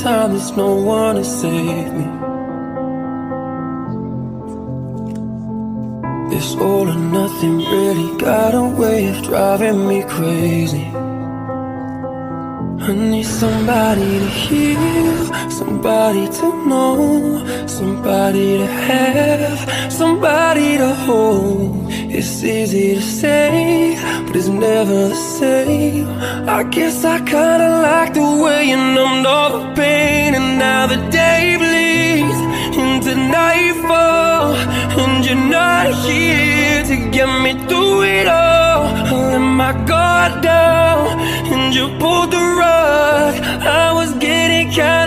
time there's no one to save me. This all or nothing really got a way of driving me crazy. I need somebody to hear, somebody to know, somebody to have, somebody to hold. It's easy to say, but it's never the same. I guess I kinda like the way you numbed all the pain. And now the day bleeds into nightfall, and you're not here to get me through it all. I let my guard down, and you pulled the rug. I was getting kinda